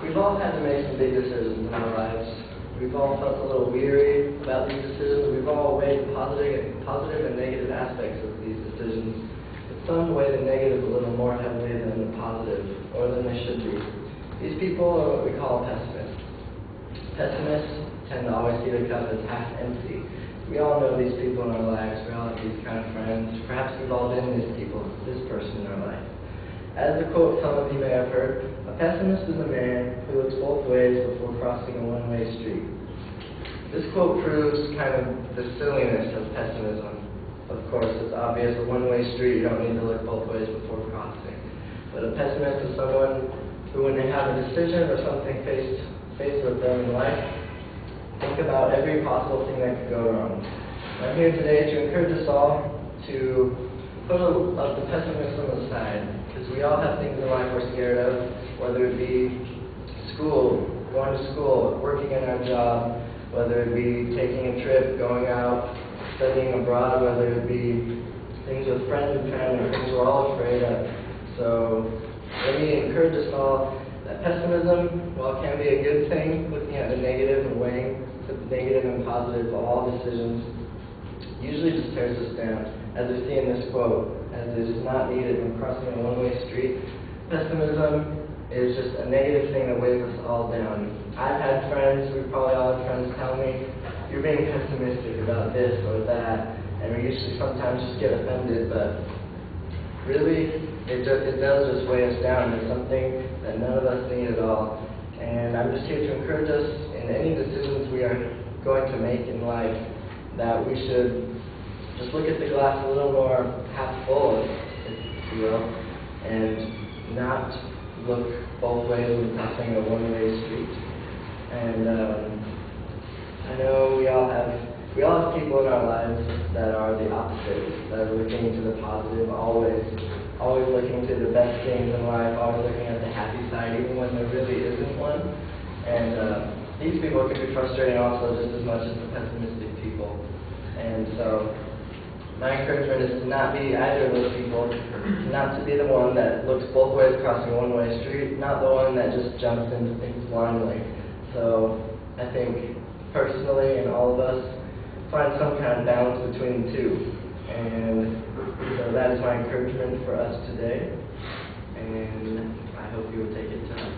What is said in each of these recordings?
We've all had to make some big decisions in our lives. We've all felt a little weary about these decisions. We've all weighed the positive and negative aspects of these decisions. But some weigh the negative a little more heavily than the positive, or than they should be. These people are what we call pessimists. Pessimists tend to always see the cup as half empty. We all know these people in our lives. We all have these kind of friends. Perhaps we've all been this person in our life. As the quote some of you may have heard, a pessimist is a man who looks both ways before crossing a one-way street. This quote proves kind of the silliness of pessimism. Of course, it's obvious, a one-way street, you don't need to look both ways before crossing. But a pessimist is someone who, when they have a decision or something faced with them in life, think about every possible thing that could go wrong. I'm here today to encourage us all to put the pessimism aside, because we all have things in life we're scared of, whether it be school, going to school, working in our job, whether it be taking a trip, going out, studying abroad, whether it be things with friends and family, things we're all afraid of. So let me encourage us all that pessimism, while it can be a good thing, looking at the negative and weighing the negative and positive of all decisions, usually just tears us down. As we see in this quote, as it is not needed when crossing a one-way street, pessimism is just a negative thing that weighs us all down. I've had friends, we probably all have friends tell me, you're being pessimistic about this or that, and we usually sometimes just get offended, but really, it does just weigh us down. It's something that none of us need at all. And I'm just here to encourage us in any decisions we are going to make in life that we should just look at the glass a little more half full, if you will, and not look both ways when crossing a one-way street. And I know we all have people in our lives that are the opposite, that are looking to the positive, always looking to the best things in life, always looking at the happy side, even when there really isn't one. And these people can be frustrating also just as much as the pessimistic people. And so my encouragement is to not be either of those people, not to be the one that looks both ways crossing a one-way street, not the one that just jumps into things blindly. So I think personally, and all of us, find some kind of balance between the two. And so that is my encouragement for us today, and I hope you will take it to heart.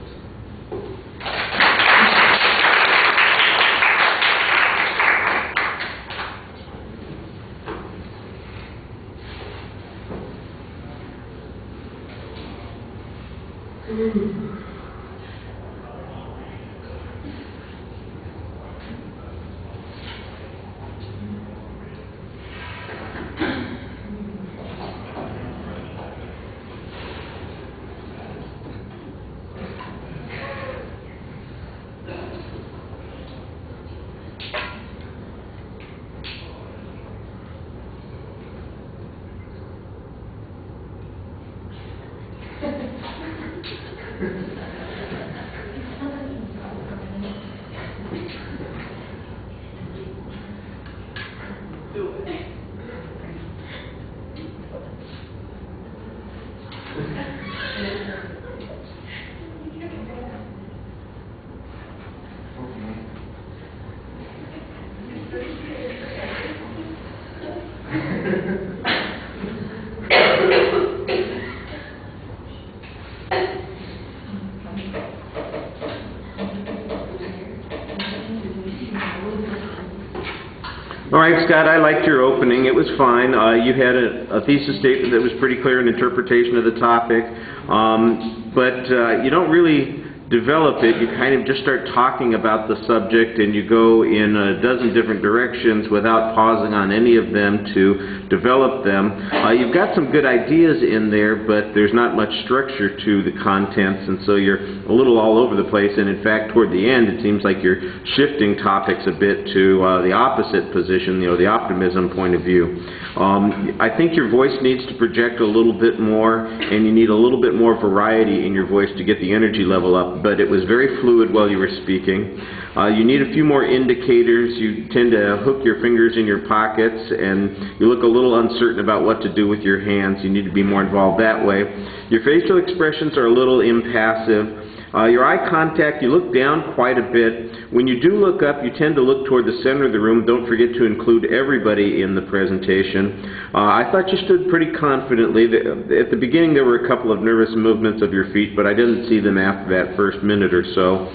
All right, Scott, I liked your opening. It was fine. You had a thesis statement that was pretty clear, an interpretation of the topic, but you don't really develop it. You kind of just start talking about the subject and you go in a dozen different directions without pausing on any of them to develop them. You've got some good ideas in there, but there's not much structure to the contents, and so you're a little all over the place, and in fact toward the end it seems like you're shifting topics a bit to the opposite position, the optimism point of view. I think your voice needs to project a little bit more, and you need a little bit more variety in your voice to get the energy level up, but it was very fluid while you were speaking. You need a few more indicators. You tend to hook your fingers in your pockets, and you look a little uncertain about what to do with your hands. You need to be more involved that way. Your facial expressions are a little impassive. Your eye contact, you look down quite a bit. When you do look up, you tend to look toward the center of the room. Don't forget to include everybody in the presentation. I thought you stood pretty confidently. At the beginning there were a couple of nervous movements of your feet, but I didn't see them after that first minute or so.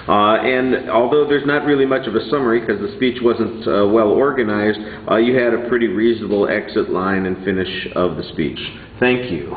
And although there's not really much of a summary because the speech wasn't well organized, you had a pretty reasonable exit line and finish of the speech. Thank you.